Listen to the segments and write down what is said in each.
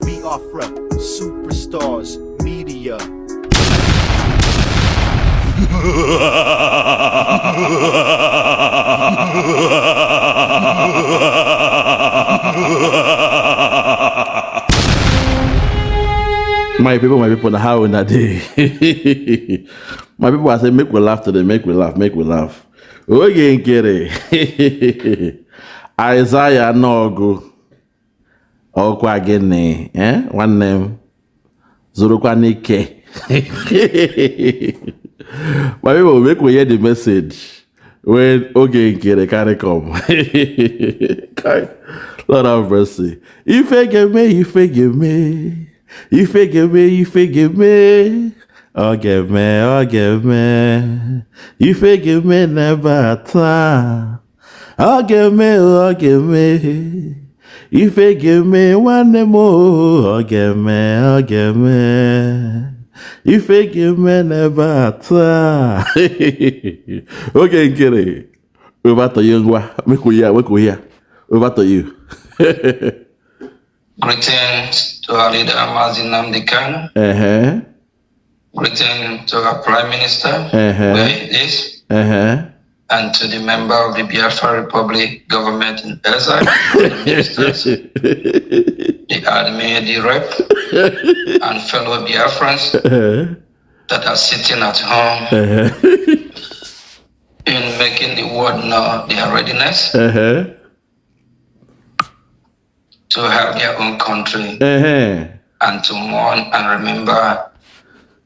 Biafra, superstars, media. My people, how in that day? My people, I say, make we laugh today, make we laugh. Oge Nkere. Isaiah Nogu. Okwa gene, one name. Zurukwa Nike. My people, make we hear the message when Oge Nkere carry come. Lord have mercy. If you give me. If you give me. Oh, give me. If you give me, never time. Oh, give me. If you give me one more, oh, give me. If you give me, never time. Okay, Nkere. Over to you, make we hear. Over to you. Greetings to our leader, Mazi Nnamdi Kanu. Greetings to our Prime Minister, where he is. And to the member of the Biafra Republic government in exile, the ministers, the admin, the rep, and fellow Biafrans that are sitting at home in making the world know their readiness to have their own country and to mourn and remember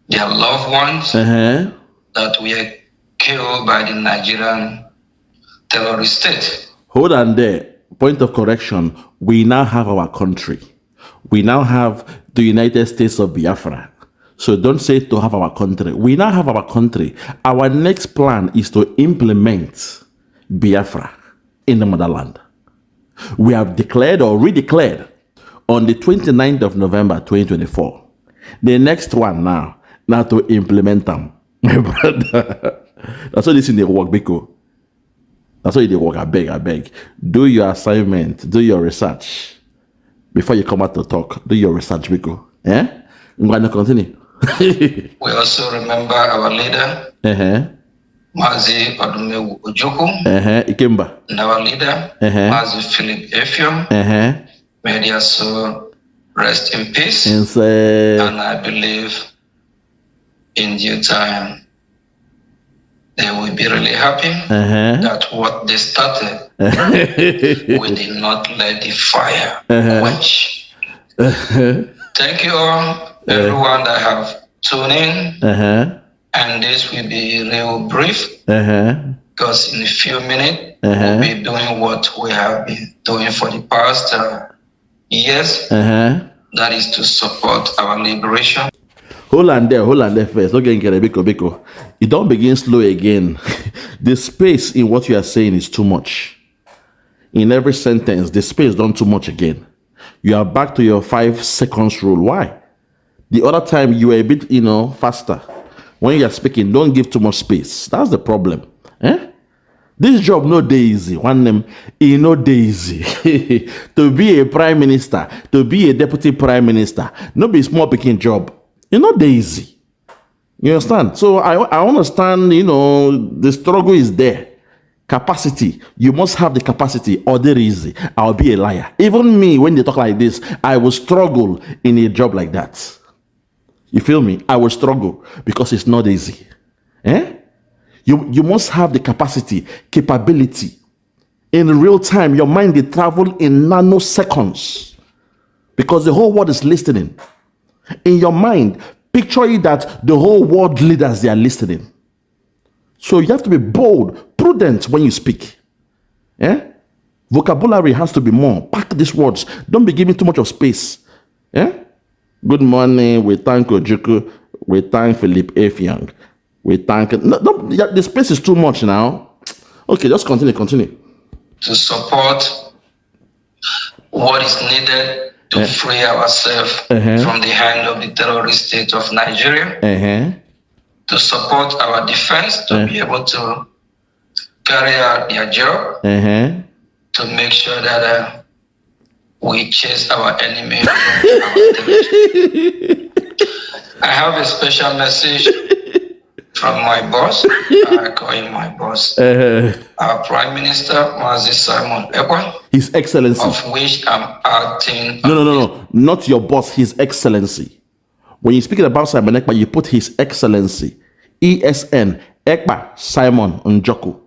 their loved ones that were killed by the Nigerian terrorist state. Hold on there. Point of correction. We now have our country. We now have the United States of Biafra. So don't say to have our country. We now have our country. Our next plan is to implement Biafra in the motherland. We have declared or redeclared on the 29th of November 2024. The next one now to implement them. My brother. That's what this in the work, Biko. That's what they work. I beg. Do your assignment. Do your research. Before you come out to talk, do your research, Biko. I'm going to continue. We also remember our leader, Mazi Ojukwu, Ikemba. And our leader, Mazi Philip Effiong. May their soul rest in peace. And I believe in due time they will be really happy that what they started, we did not let the fire quench. Thank you all, everyone that have tuned in. And this will be real brief because in a few minutes we'll be doing what we have been doing for the past years. That is to support our liberation. Hold on there first. Okay, Biko. You don't begin slow again. The space in what you are saying is too much. In every sentence, the space done too much again. You are back to your 5 seconds rule. Why? The other time you were a bit, faster. When you are speaking, don't give too much space. That's the problem. This job no dey easy. One name, no dey easy. To be a prime minister, to be a deputy prime minister, no be small picking job. Not dey easy. You understand? So I understand, the struggle is there. Capacity. You must have the capacity or they're easy. I'll be a liar. Even me, when they talk like this, I will struggle in a job like that. You feel me? I will struggle because it's not easy. You must have the capacity, capability. In real time, your mind will travel in nanoseconds because the whole world is listening. In your mind, picture it that the whole world leaders, they are listening. So you have to be bold, prudent when you speak. Vocabulary has to be more. Pack these words. Don't be giving too much of space. Good morning. We thank Ojukwu. We thank Philip Effiong. We thank... the space is too much now. Okay, just continue. To support what is needed to free ourselves from the hand of the terrorist state of Nigeria, to support our defense, to be able to carry out their job, to make sure that we chase our enemy from our territory. I have a special message from my boss. I call him my boss. Our Prime Minister, Mazi Simon Ekpa. His Excellency. Of which I'm acting. No. Not your boss, His Excellency. When you're speaking about Simon Ekpa, you put His Excellency. ESN, Ekpa Simon Njoku.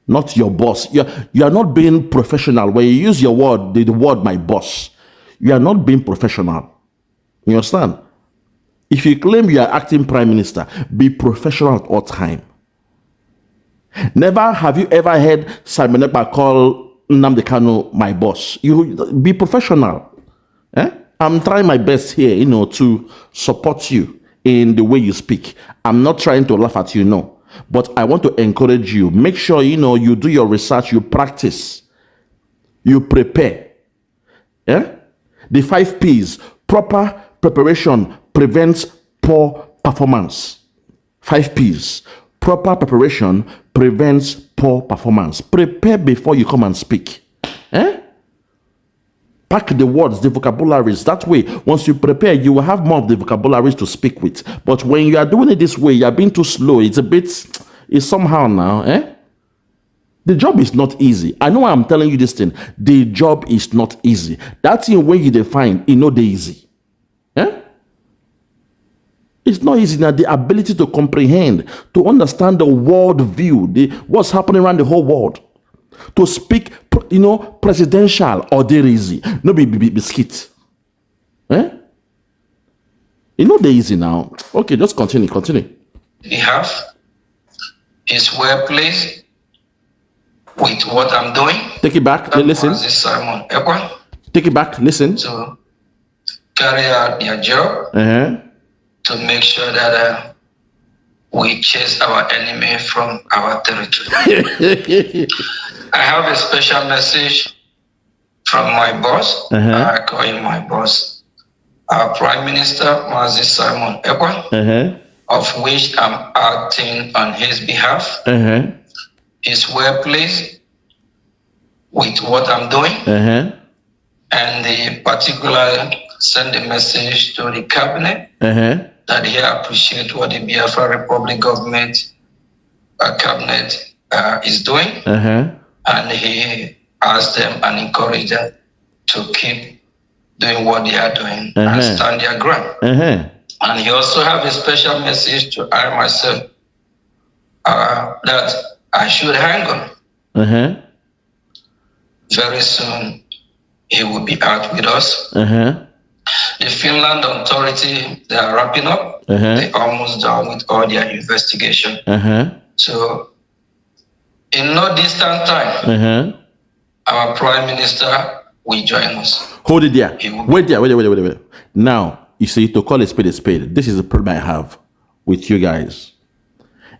Not your boss. You are not being professional. When you use your word, the word my boss, you are not being professional. You understand? If you claim you are acting prime minister, be professional at all time. Never have you ever heard Simon Ekpa call Nnamdi Kanu my boss. You be professional. I'm trying my best here, to support you in the way you speak. I'm not trying to laugh at you, no. But I want to encourage you. Make sure, you do your research, you practice, you prepare. The 5 P's, proper preparation prevents poor performance. 5 P's. Proper preparation prevents poor performance. Prepare before you come and speak. Pack the words, the vocabularies. That way, once you prepare, you will have more of the vocabularies to speak with. But when you are doing it this way, you are being too slow. It's somehow now. The job is not easy. I know I'm telling you this thing. The job is not easy. That thing when you define, they easy. It's not easy now. The ability to comprehend, to understand the world view, what's happening around the whole world. To speak, presidential or they're easy. No be biscuit. They're easy now. Okay, just continue. We have is well placed with what I'm doing. Take it back. Listen. Simon Ekpa. Take it back. Listen. To carry out their job. To make sure that we chase our enemy from our territory. I have a special message from my boss. I call him my boss. Our Prime Minister, Mazi Simon Ekpa, of which I'm acting on his behalf, is well pleased with what I'm doing. And they particularly send a message to the cabinet that he appreciate what the Biafra Republic government cabinet is doing. And he asked them and encouraged them to keep doing what they are doing and stand their ground. And he also have a special message to I myself that I should hang on. Very soon he will be out with us. The Finland authority, they are wrapping up. They're almost done with all their investigation. So in no distant time, our Prime Minister will join us. Hold it there. Wait there. Now, you see, to call a spade, this is the problem I have with you guys.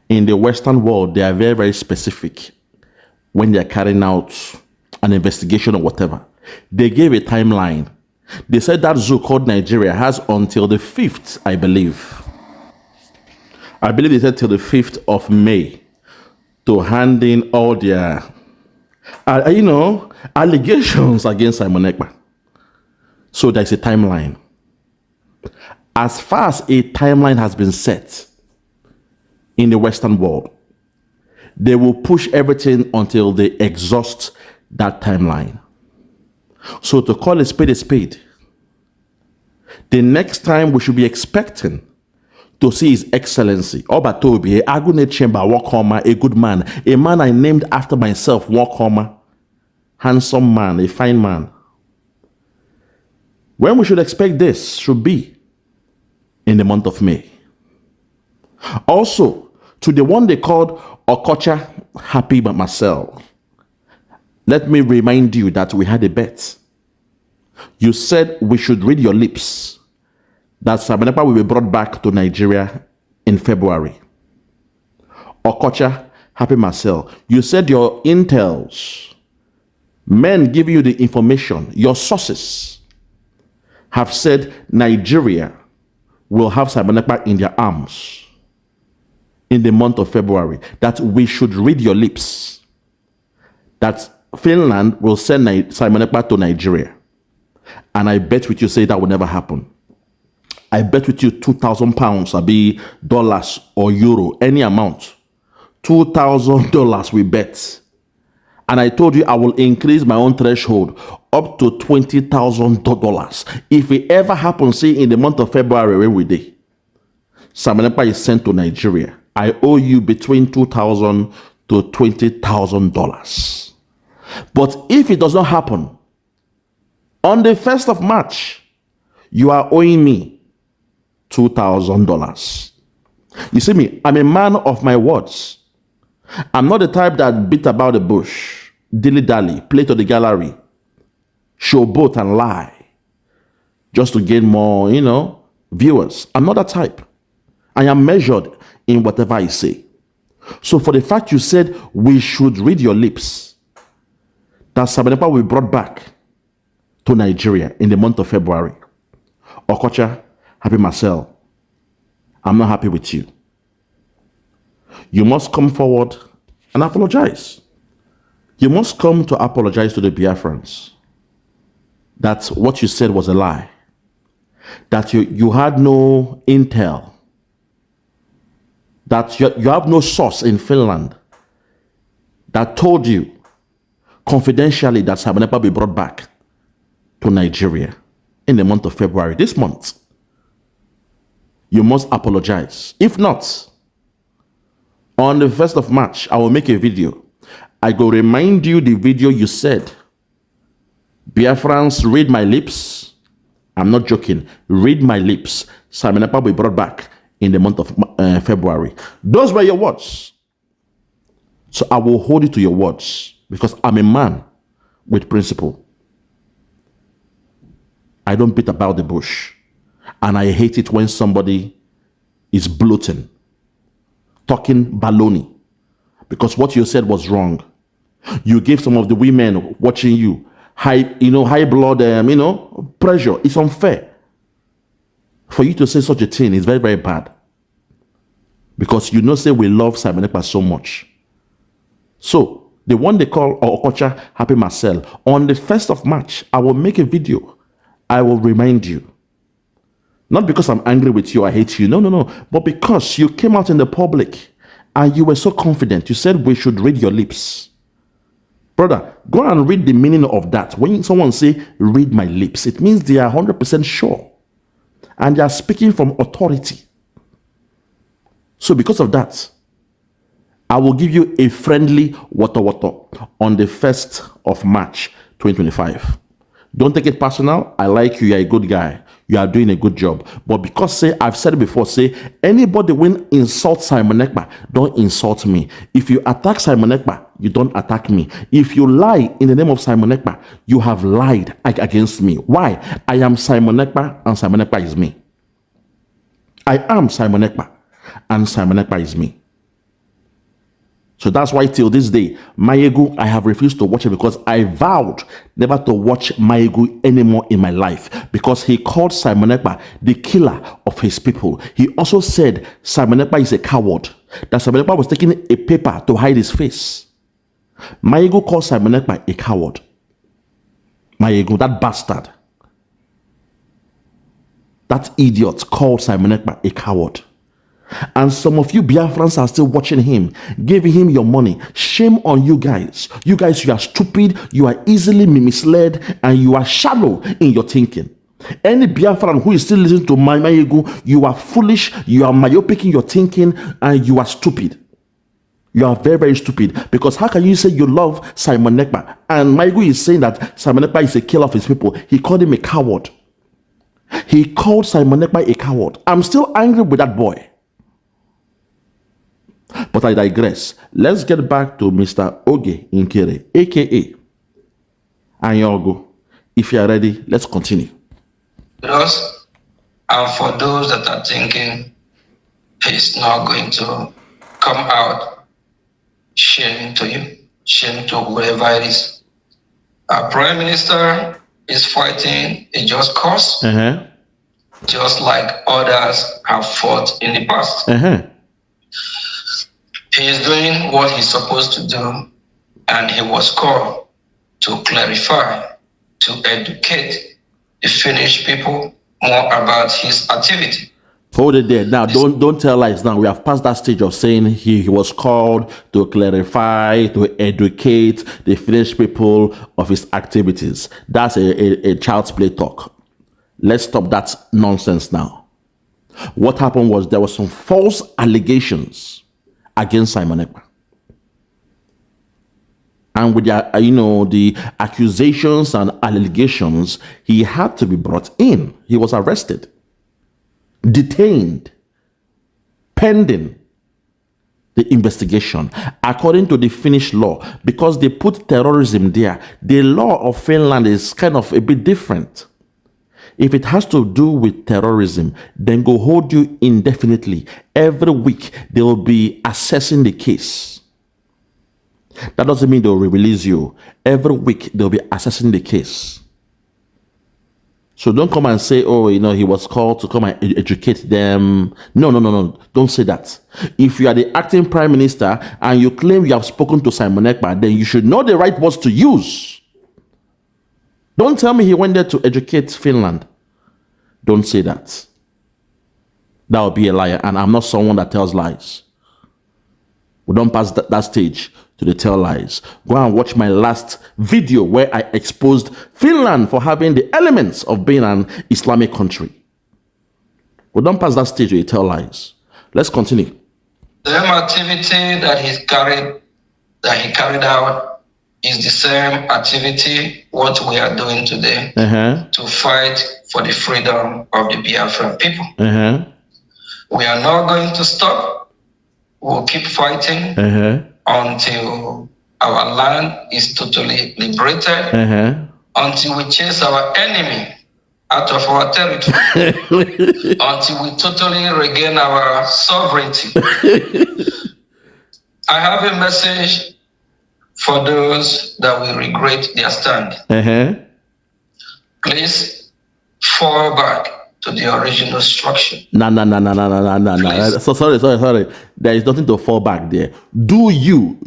In the Western world, they are very, very specific when they're carrying out an investigation or whatever. They gave a timeline. They said that zoo called Nigeria has until the 5th, I believe. They said till the 5th of May to hand in all their, allegations against Simon Ekpa. So there's a timeline. As far as a timeline has been set in the Western world, they will push everything until they exhaust that timeline. So to call a spade, the next time we should be expecting to see His Excellency Obatobi, Agune Chamber Wakoma, a good man, a man I named after myself, Wakoma, handsome man, a fine man. When we should expect this should be in the month of May. Also, to the one they called Okocha Happy But Myself, let me remind you that we had a bet. You said we should read your lips that Simon Ekpa will be brought back to Nigeria in February. Okocha Happy Marcel, you said your intels, men giving you the information, your sources, have said Nigeria will have Simon Ekpa in their arms in the month of February. That we should read your lips. That Finland will send Simon Ekpa to Nigeria. And I bet with you say that will never happen. I bet with you £2,000, or be dollars or euro, any amount. $2,000 we bet. And I told you I will increase my own threshold up to $20,000. If it ever happens, say in the month of February, when we did, Simon Ekpa is sent to Nigeria, I owe you between $2,000 to $20,000. But if it does not happen, on the 1st of March, you are owing me $2,000. You see me, I'm a man of my words. I'm not the type that beat about the bush, dilly-dally, play to the gallery, showboat and lie, just to gain more, viewers. I'm not that type. I am measured in whatever I say. So for the fact you said we should read your lips, that Simon Ekpa will be brought back to Nigeria in the month of February. Okocha, Happy Marcel, I'm not happy with you. You must come forward and apologize. You must come to apologize to the Biafrans that what you said was a lie, that you had no intel, that you have no source in Finland that told you confidentially that Simon Ekpa be brought back to Nigeria in the month of February, this month. You must apologize. If not, on the 1st of March, I will make a video. I go remind you the video you said. Biafrans, read my lips. I'm not joking. Read my lips. Simon Ekpa will be brought back in the month of February. Those were your words. So I will hold you to your words because I'm a man with principle. I don't beat about the bush. And I hate it when somebody is bloating, talking baloney, because what you said was wrong. You gave some of the women watching you high blood, pressure. It's unfair. For you to say such a thing is very, very bad. Because say we love Simon Ekpa so much. So, the one they call Okocha Happy Marcel, on the 1st of March, I will make a video. I will remind you. Not because I'm angry with you, I hate you. No. But because you came out in the public and you were so confident. You said we should read your lips. Brother, go and read the meaning of that. When someone say, read my lips, it means they are 100% sure. And they are speaking from authority. So because of that, I will give you a friendly Wotowoto on the 1st of March, 2025. Don't take it personal. I like you. You're a good guy. You are doing a good job. But because, I've said it before, anybody when insult Simon Ekpa, don't insult me. If you attack Simon Ekpa, you don't attack me. If you lie in the name of Simon Ekpa, you have lied against me. Why? I am Simon Ekpa and Simon Ekpa is me. I am Simon Ekpa and Simon Ekpa is me. So that's why till this day, Mayegu, I have refused to watch it because I vowed never to watch Mayegu anymore in my life because he called Simon Ekpa the killer of his people. He also said Simon Ekpa is a coward, that Simon Ekpa was taking a paper to hide his face. Mayegu called Simon Ekpa a coward. Mayegu, that bastard, that idiot called Simon Ekpa a coward. And some of you Biafrans are still watching him, giving him your money. Shame on you guys. You guys, you are stupid, you are easily misled, and you are shallow in your thinking. Any Biafran who is still listening to Mayegu, you are foolish, you are myopic in your thinking, and you are stupid. You are very, very stupid. Because how can you say you love Simon Ekpa? And Mayegu is saying that Simon Ekpa is a killer of his people. He called him a coward. He called Simon Ekpa a coward. I'm still angry with that boy. But I digress. Let's get back to Mr. Oge Nkere, aka Anyogo. If you are ready, let's continue. Those, and for those that are thinking he's not going to come out, shame to you, shame to whoever it is. Our Prime Minister is fighting a just cause, just like others have fought in the past. He is doing what he's supposed to do, and he was called to clarify, to educate, the Finnish people more about his activity. Hold it there. Now, don't tell lies. Now, we have passed that stage of saying he was called to clarify, to educate the Finnish people of his activities. That's a child's play talk. Let's stop that nonsense now. What happened was there were some false allegations against Simon Ekpa. And with the accusations and allegations, he had to be brought in. He was arrested, detained, pending the investigation according to the Finnish law, because they put terrorism there. The law of Finland is kind of a bit different. If it has to do with terrorism, then go hold you indefinitely. Every week they will be assessing the case. That doesn't mean they'll release you. Every week they'll be assessing the case. So don't come and say, oh, he was called to come and educate them. No. Don't say that. If you are the acting prime minister and you claim you have spoken to Simon Ekpa, then you should know the right words to use. Don't tell me he went there to educate Finland. Don't say that. That would be a liar, and I'm not someone that tells lies. We don't pass that stage to the tell lies. Go and watch my last video where I exposed Finland for having the elements of being an Islamic country. We don't pass that stage to the tell lies. Let's continue. The same activity that he carried out is the same activity what we are doing today to fight for the freedom of the Biafra people. We are not going to stop. We'll keep fighting until our land is totally liberated, until we chase our enemy out of our territory, until we totally regain our sovereignty. I have a message for those that will regret their stand. Please fall back to the original structure. No. So sorry. There is nothing to fall back there. Do you.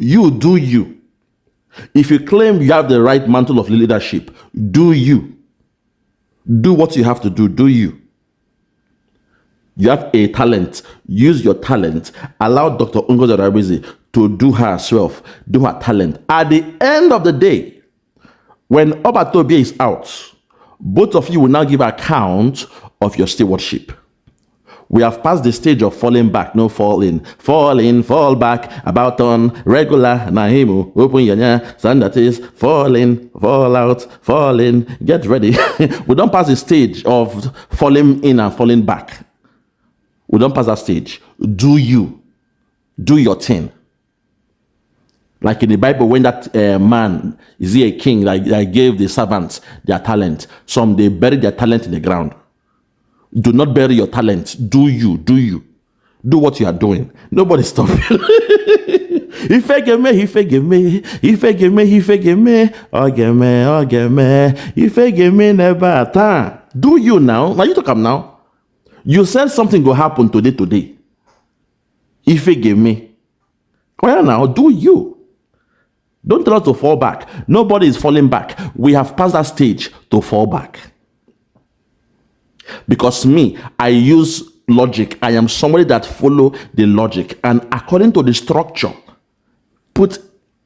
If you claim you have the right mantle of leadership, do you. Do what you have to do. Do you. You have a talent. Use your talent. Allow Dr. Ngozi Rabizi to do herself, do her talent. At the end of the day, when Obatobi is out, both of you will now give account of your stewardship. We have passed the stage of falling back, no fall in, fall back, about on, regular, nahimu, open yanya, stand that is, fall in, fall out, fall in, get ready. We don't pass the stage of falling in and falling back. We don't pass that stage. Do you. Do your thing. Like in the Bible, when that man, is he a king, that gave the servants their talent. Some, they bury their talent in the ground. Do not bury your talent. Do you. Do what you are doing. Nobody stop you. He forgive me. He forgive me. He forgive me never time. Do you now? Now you talk up now. You said something will happen today. He forgive me. Well now, do you. Don't tell us to fall back. Nobody is falling back. We have passed that stage to fall back. Because me, I use logic. I am somebody that follow the logic. And according to the structure put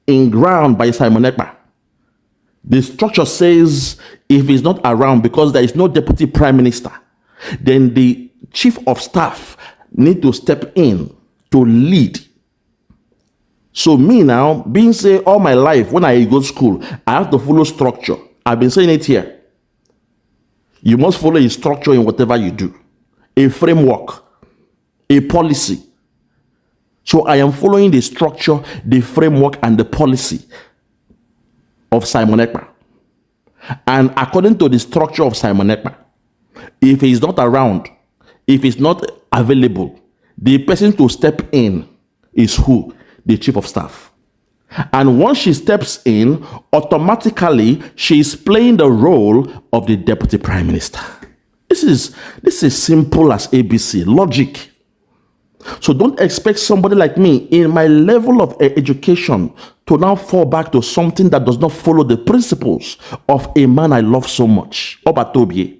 in ground by Simon Ekpa, the structure says if he's not around because there is no deputy prime minister, then the chief of staff need to step in to lead. So me now, being say all my life, when I go to school, I have to follow structure. I've been saying it here. You must follow a structure in whatever you do. A framework, a policy. So I am following the structure, the framework, and the policy of Simon Ekpa. And according to the structure of Simon Ekpa, if he is not around, if he's not available, the person to step in is who? The chief of staff. And once she steps in, automatically she is playing the role of the deputy prime minister. This is simple as ABC, logic. So don't expect somebody like me in my level of education to now fall back to something that does not follow the principles of a man I love so much, Obatobi.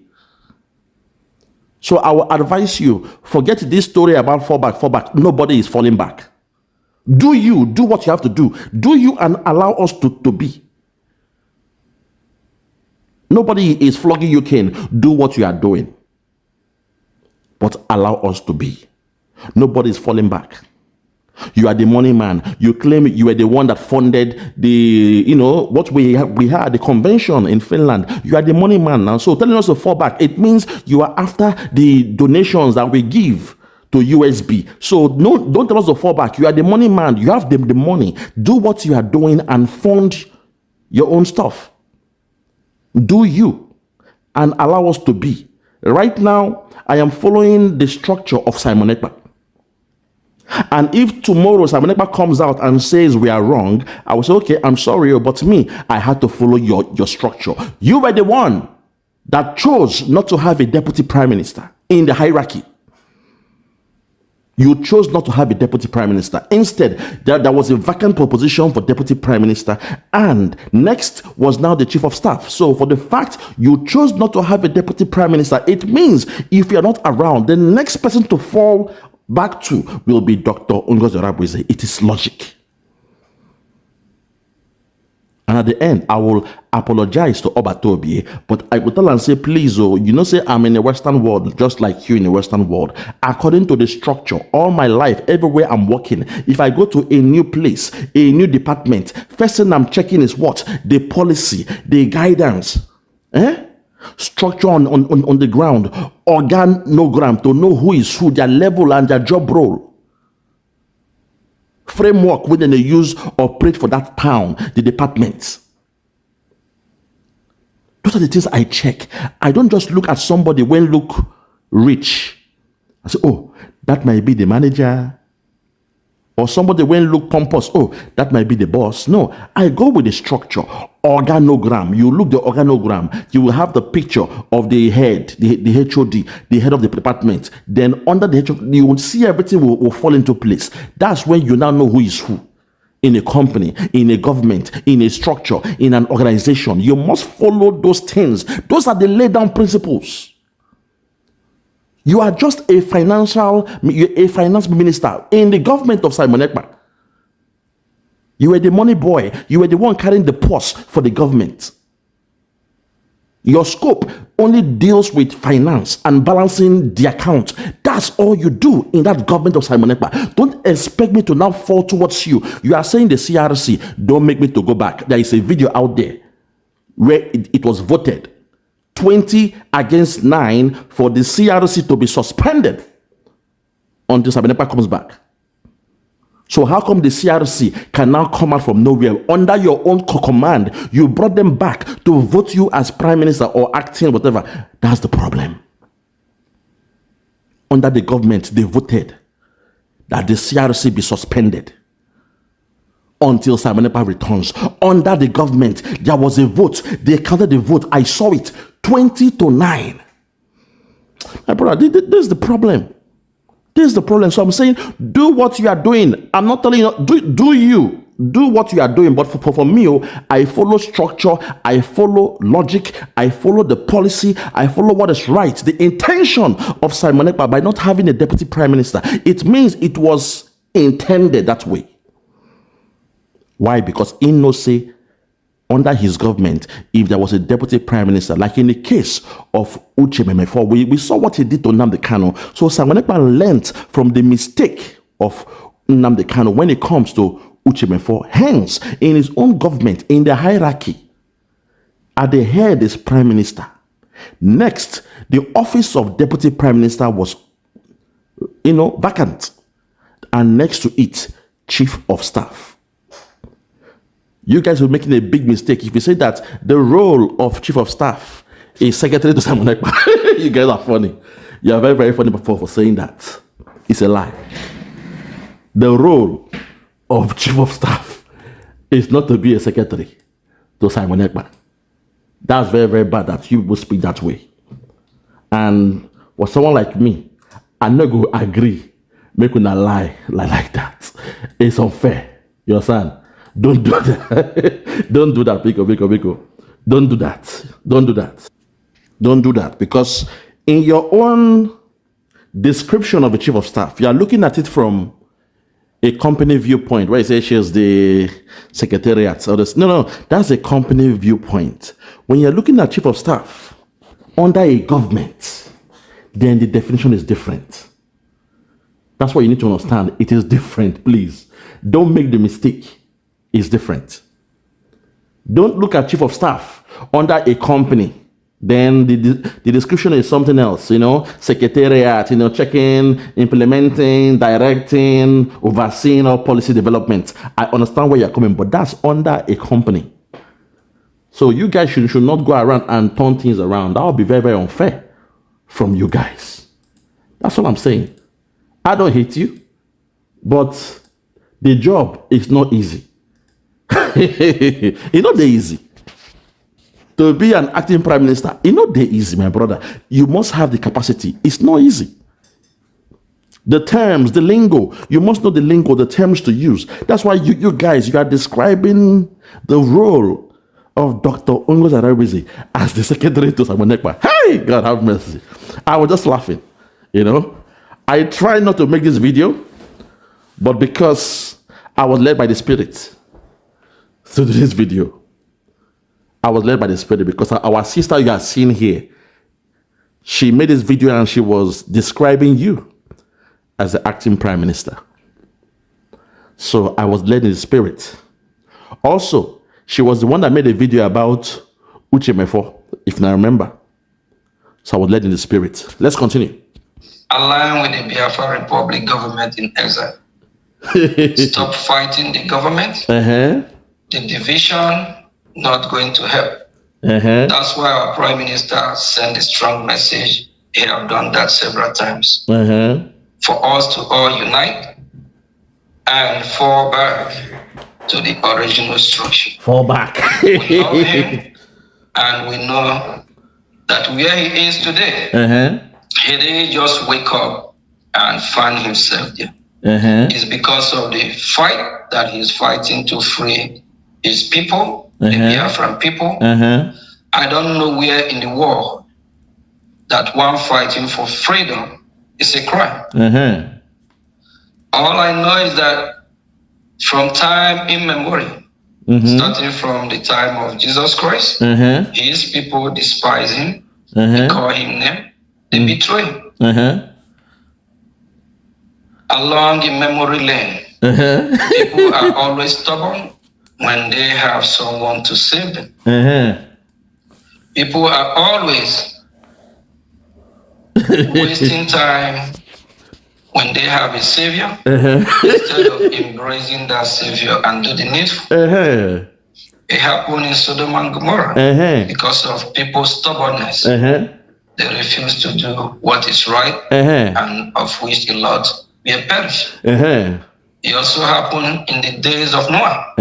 So I will advise you, forget this story about fall back. Nobody is falling back. Do what you have to do. Do you and allow us to be. Nobody is flogging you cane. Do what you are doing. But allow us to be. Nobody is falling back. You are the money man. You claim you were the one that funded the, what we had, the convention in Finland. You are the money man now. So telling us to fall back, it means you are after the donations that we give to USB. So no, don't tell us to fall back. You are the money man. You have the money. Do what you are doing and fund your own stuff. Do you and allow us to be. Right now, I am following the structure of Simon Ekpa. And if tomorrow Simon Ekpa comes out and says we are wrong, I will say, okay, I'm sorry, but me, I had to follow your structure. You were the one that chose not to have a deputy prime minister in the hierarchy. You chose not to have a deputy prime minister. Instead, there was a vacant proposition for deputy prime minister, and next was now the chief of staff. So for the fact you chose not to have a deputy prime minister, it means if you're not around, the next person to fall back to will be Dr. Ngozi Orakbueze. It is logic. And at the end, I will apologize to Obatobi, but I will tell and say, please, say I'm in the Western world, just like you in the Western world. According to the structure, all my life, everywhere I'm working, if I go to a new place, a new department, first thing I'm checking is what? The policy, the guidance, structure on the ground, organogram to know who is who, their level and their job role. Framework within they use operate for that town, the departments. Those are the things I check. I don't just look at somebody when look rich. I say, oh, that might be the manager. Or somebody when look pompous, oh, that might be the boss. No, I go with the structure, organogram. You look the organogram, you will have the picture of the head, the HOD, the head of the department. Then under the HOD, you will see everything will fall into place. That's when you now know who is who. In a company, in a government, in a structure, in an organization. You must follow those things. Those are the laid down principles. You are just a finance minister in the government of Simon Ekpa. You were the money boy. You were the one carrying the purse for the government. Your scope only deals with finance and balancing the account. That's all you do in that government of Simon Ekpa. Don't expect me to now fall towards you. You are saying the CRC, don't make me to go back. There is a video out there where it was voted 20 against 9 for the CRC to be suspended until Simon Ekpa comes back. So how come the CRC can now come out from nowhere under your own command? You brought them back to vote you as prime minister or acting, whatever. That's the problem. Under the government, they voted that the CRC be suspended until Simon Ekpa returns. Under the government, there was a vote. They counted the vote. I saw it. 20-9. My brother, this is the problem. This is the problem. So I'm saying, do what you are doing. I'm not telling you, do what you are doing. But for me, I follow structure. I follow logic. I follow the policy. I follow what is right. The intention of Simon Ekpa by not having a deputy prime minister, it means it was intended that way. Why? Because in no say, under his government, if there was a deputy prime minister, like in the case of Oge Nkere, we saw what he did to Nnamdi Kanu. So Simon Ekpa learned from the mistake of Nnamdi Kanu when it comes to Oge Nkere. Hence, in his own government, in the hierarchy, at the head is prime minister. Next, the office of deputy prime minister was, vacant. And next to it, chief of staff. You guys are making a big mistake if you say that the role of chief of staff is secretary to Simon Ekpa. You guys are funny. You are very, very funny for saying that. It's a lie. The role of chief of staff is not to be a secretary to Simon Ekpa. That's very, very bad that you will speak that way. And for someone like me, I'm not going to agree making a lie like that. It's unfair. You understand? Don't do that. Don't do that, Biko. Don't do that. Don't do that. Don't do that. Because in your own description of a chief of staff. You are looking at it from a company viewpoint where it says she's the secretariat. Or this. No, that's a company viewpoint. When you're looking at chief of staff under a government, then the definition is different. That's what you need to understand. It is different, please. Don't make the mistake. It's different. Don't look at chief of staff under a company. Then the description is something else, secretariat, checking, implementing, directing, overseeing all policy development. I understand where you're coming, but that's under a company. So you guys should not go around and turn things around. That would be very, very unfair from you guys. That's all I'm saying. I don't hate you, but the job is not easy. It's not that easy. To be an acting prime minister, it's not that easy, my brother. You must have the capacity. It's not easy. The terms, the lingo, you must know the lingo, the terms to use. That's why you guys, you are describing the role of Dr. Ongo Zarabizi as the secretary to Simon Ekpa. Hey, God have mercy. I was just laughing, I tried not to make this video, but because I was led by the Spirit to do this video. I was led by the Spirit because our sister you are seeing here, she made this video and she was describing you as the acting prime minister. So I was led in the Spirit. Also, she was the one that made a video about Uche Mefo, if I remember. So I was led in the Spirit. Let's continue. Align with the Biafra Republic government in exile. Stop fighting the government. The division not going to help. That's why our Prime Minister sent a strong message. He have done that several times. For us to all unite and fall back to the original structure. Fall back. We love him and we know that where he is today, he didn't just wake up and find himself there. It's because of the fight that he's fighting to free his people, the Biafran people. I don't know where in the world that one fighting for freedom is a crime. All I know is that from time immemorial, starting from the time of Jesus Christ, his people despise him, they call him name, they betray him. Along the memory lane, people are always stubborn when they have someone to save them. People are always wasting time when they have a savior instead of embracing that savior and do the needful. It happened in Sodom and Gomorrah because of people's stubbornness. They refuse to do what is right and of which a lot will perish. It also happened in the days of Noah.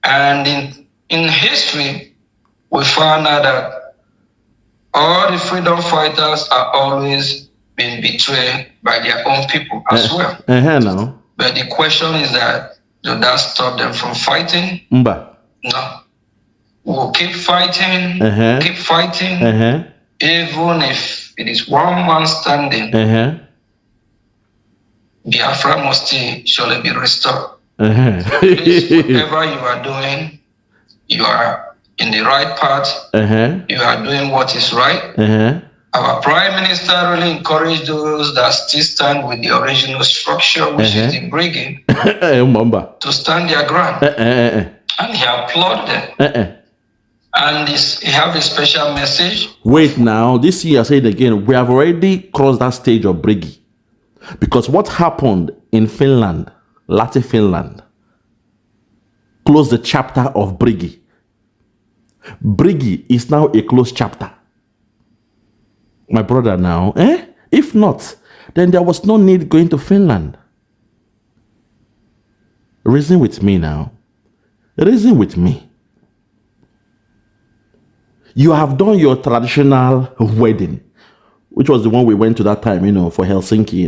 And in history, we found out that all the freedom fighters are always being betrayed by their own people as well. But the question is that, do that stop them from fighting? No. We'll keep fighting, keep fighting, even if it is one man standing. Biafra must surely be restored. Please, whatever you are doing, you are in the right path. You are doing what is right. Our Prime Minister really encouraged those that still stand with the original structure, which is the brigade, to stand their ground. And he applauded them. And he have a special message. Wait now, this year I say it again, we have already crossed that stage of brigade. Because what happened in Finland, Latin Finland, closed the chapter of brigade. Brigade is now a closed chapter. My brother now, if not, then there was no need going to Finland. Reason with me now. Reason with me. You have done your traditional wedding, which was the one we went to that time, for Helsinki,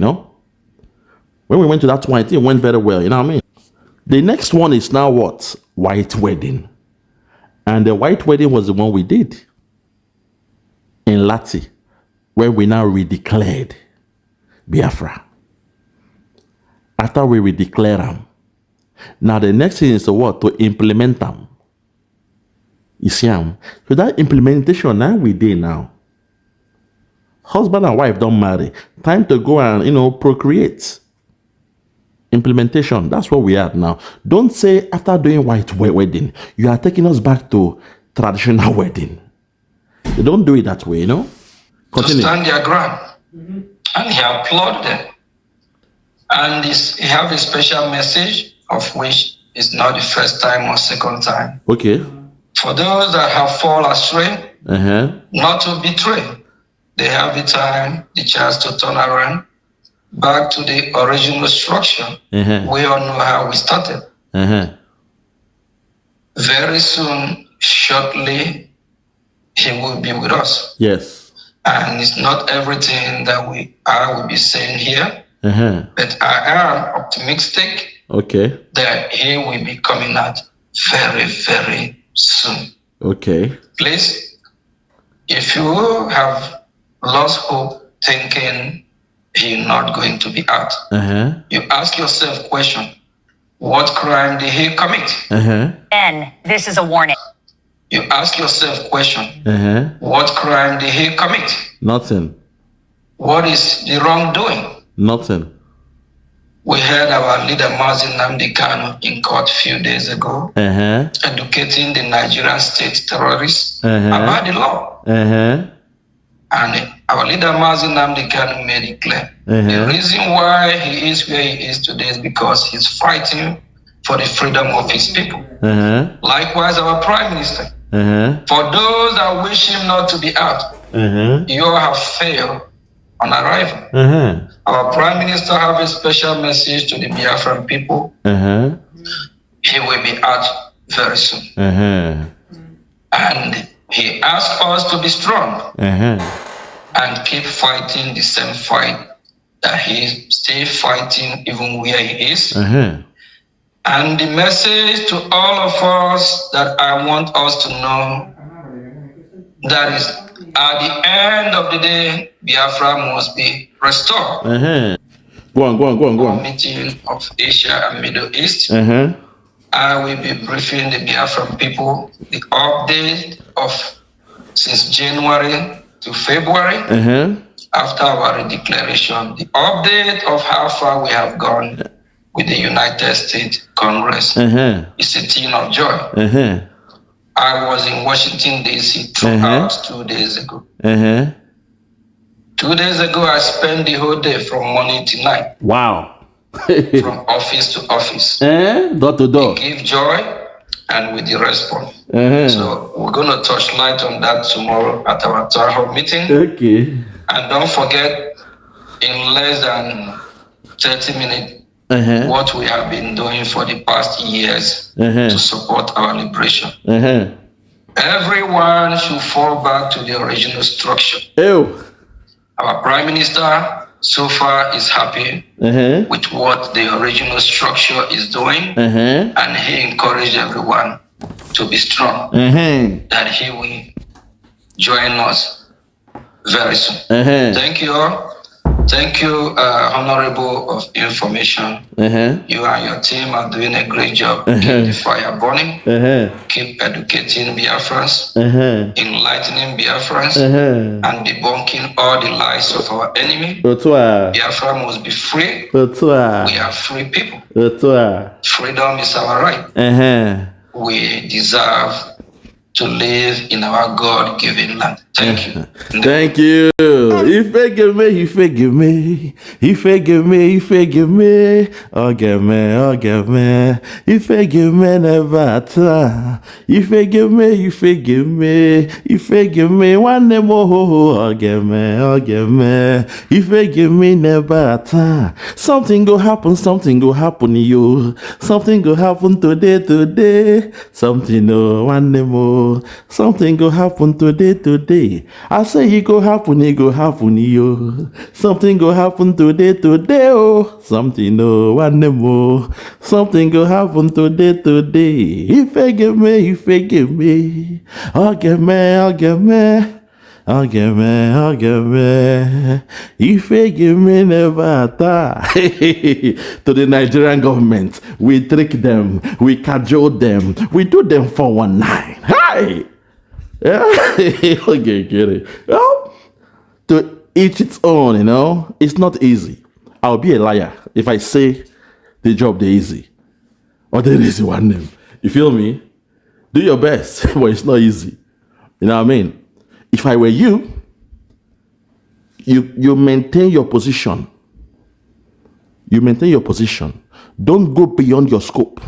When we went to that one, I think it went very well, you know what I mean? The next one is now what? White wedding. And the white wedding was the one we did in Lati, where we now redeclared Biafra. After we declare them. Now the next thing is what? To implement them. You see them? So that implementation now we did now. Husband and wife don't marry. Time to go and, procreate. Implementation. That's what we are now. Don't say after doing white wedding, you are taking us back to traditional wedding. You don't do it that way, Continue. To stand their ground. And he applauded them. And he have a special message of which is not the first time or second time. Okay. For those that have fallen astray, not to betray, they have the time, the chance to turn around back to the original structure. We all know how we started. Very soon, shortly, he will be with us. Yes. And it's not everything that I will be saying here, but I am optimistic that he will be coming out very, very soon. Okay. Please, if you have lost hope thinking he's not going to be out, you ask yourself question, what crime did he commit? And this is a warning. You ask yourself question, what crime did he commit? Nothing. What is the wrongdoing? Nothing. We heard our leader Mazin Nnamdi Kanu in court a few days ago, educating the Nigerian state terrorists about the law. And our leader Mazin Nnamdi Kanu made it clear. The reason why he is where he is today is because he's fighting for the freedom of his people. Likewise, our Prime Minister. For those that wish him not to be out, you all have failed on arrival. Our Prime Minister have a special message to the Biafran people. He will be out very soon. And he asked us to be strong and keep fighting the same fight that he stay fighting even where he is. And the message to all of us that I want us to know, that is, at the end of the day, Biafra must be restored. Go on. Meeting of Asia and Middle East. I will be briefing the Biafran people the update of since January to February after our declaration, the update of how far we have gone with the United States Congress. It's a thing of joy. I was in Washington, D.C. 2 hours 2 days ago. 2 days ago, I spent the whole day from morning to night. Wow. From office to office. Door to door. We give joy and with the response. So we're going to touch light on that tomorrow at our town hall meeting. Okay. And don't forget, in less than 30 minutes, what we have been doing for the past years to support our liberation. Everyone should fall back to the original structure. Our Prime Minister so far is happy with what the original structure is doing, and he encouraged everyone to be strong, that he will join us very soon. Thank you all. Thank you, Honorable of Information. You and your team are doing a great job. Keep the fire burning. Keep educating Biafrans, enlightening Biafrans, and debunking all the lies of our enemy. Biafra must be free. We are free people. Freedom is our right. We deserve to live in our God-given land. Thank you. Thank you. He forgive me. He forgive me. He forgive me. He forgive me. Oh, give me. Oh, give me. He forgive me never try. He forgive me. He forgive me. He forgive me. One name. Oh, give me. Oh, give me. He forgive me never try. Something go happen. Something go happen to you. Something go happen today. Something no one name. Oh, something go happen today. I say it go happen, yo. Something go happen today, oh. Something no one more. Something go happen today. He forgive me. Oh, give me. If you give me never to the Nigerian government, we trick them, we cajole them, we do them 419. Hi! Yeah, okay, get it. Well, to each its own, you know, it's not easy. I'll be a liar if I say the job the easy or the easy one name. You feel me? Do your best, but it's not easy. You know what I mean? If I were you maintain your position. You maintain your position. Don't go beyond your scope.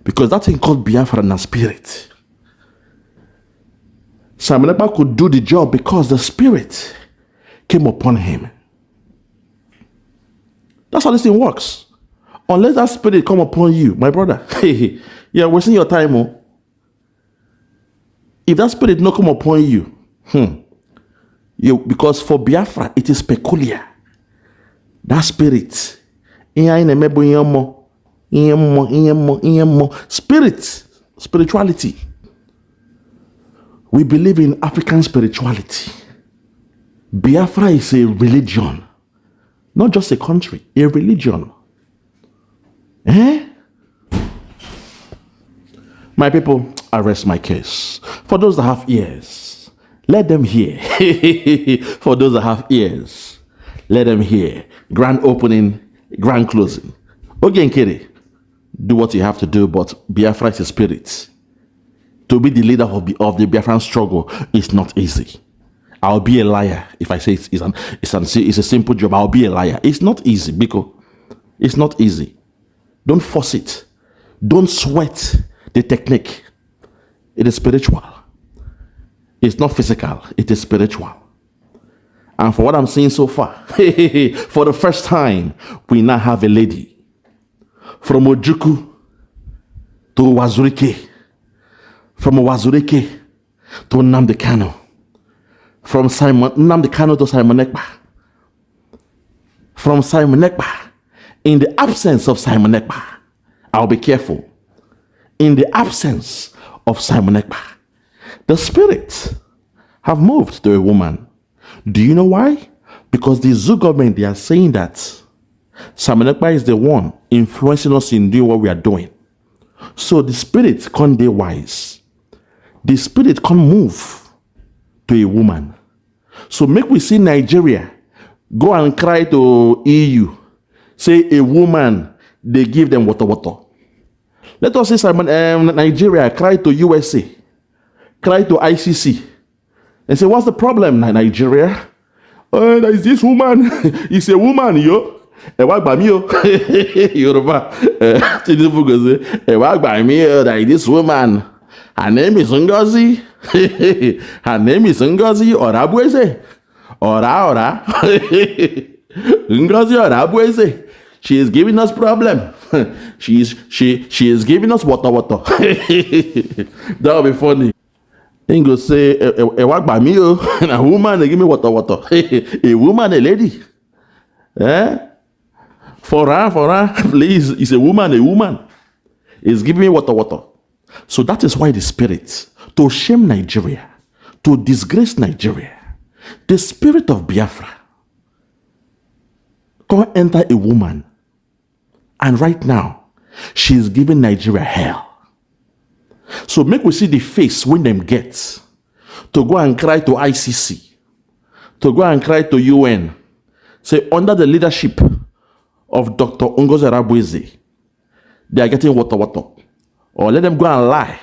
Because that thing called Biafra and spirit. Simon Ekpa could do the job because the spirit came upon him. That's how this thing works. Unless that spirit come upon you, my brother, you're wasting your time. Oh. If that spirit not come upon you, because for Biafra, it is peculiar. That spirit, spirituality. We believe in African spirituality. Biafra is a religion, not just a country, a religion. My people, I rest my case. For those that have ears, let them hear. For those that have ears, let them hear. Grand opening, grand closing. Oge Nkere, do what you have to do, but Biafra is a spirit. To be the leader of the Biafran struggle is not easy. I'll be a liar if I say it's a simple job. I'll be a liar. It's not easy, because it's not easy. Don't force it. Don't sweat the technique. It is spiritual. It's not physical. It is spiritual. And for what I'm seeing so far, for the first time, we now have a lady from Ojuku to Wazurike. From Wazurike to Nnamdi Kanu. From Nnamdi Kanu to Simon Ekpa. From Simon Ekpa. In the absence of Simon Ekpa, I'll be careful. In the absence of Simon Ekpa, the spirits have moved to a woman. Do you know why? Because the Zoo government, they are saying that Simon Ekpa is the one influencing us in doing what we are doing. So the spirit can't be wise. The spirit can't move to a woman. So make we see Nigeria go and cry to EU. Say a woman, they give them Wotowoto. Let us say Nigeria cry to USA, cry to ICC, and say, what's the problem, Nigeria? Oh, there is this woman. It's a woman, yo. Yoruba. There is this woman. Her name is Ngozi. Her name is Ngozi Orabueze. Ora. Ngozi Orabueze. She is giving us problem. She is giving us Wotowoto. That will be funny. Then go say, a woman, they give me Wotowoto. A woman, a lady. For her, please, it's a woman. Is giving me Wotowoto. So that is why the spirit, to shame Nigeria, to disgrace Nigeria, the spirit of Biafra, can't enter a woman. And right now, she is giving Nigeria hell. So make we see the face when them get to go and cry to ICC, to go and cry to UN, say under the leadership of Dr. Ngozi Arabueze, they are getting Wotowoto. Or let them go and lie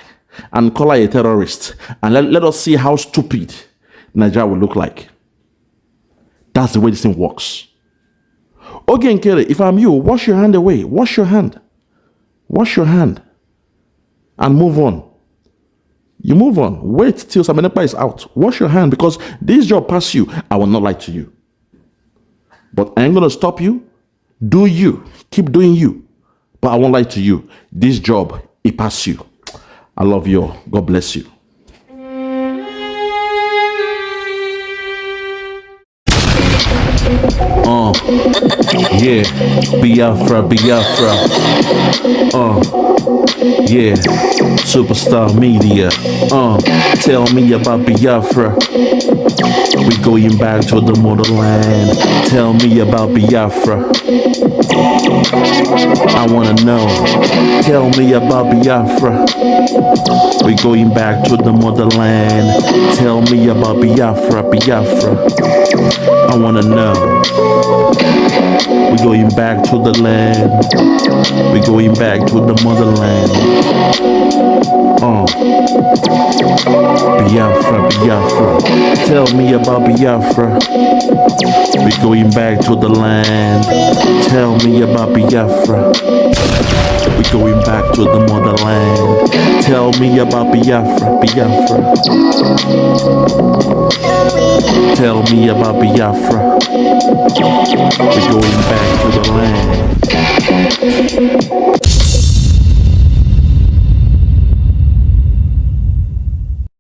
and call her a terrorist, and let us see how stupid Nigeria will look like. That's the way this thing works. Oge Nkere, if I'm you, wash your hand away. Wash your hand. Wash your hand. And move on. You move on. Wait till Simon Ekpa is out. Wash your hand, because this job pass you. I will not lie to you. But I ain't going to stop you. Do you. Keep doing you. But I won't lie to you. This job, it pass you. I love you all. God bless you. Yeah, Biafra. Yeah, Superstar Media. Tell me about Biafra. We going back to the motherland. Tell me about Biafra. I wanna know. Tell me about Biafra. We going back to the motherland. Tell me about Biafra, Biafra. I wanna know. We going back to the land. We going back to the motherland. Biafra, Biafra. Tell me about Biafra. We going back to the land. Tell me about Biafra. We going back to the motherland. Tell me about Biafra, Biafra. Tell me about Biafra. We going back to the land.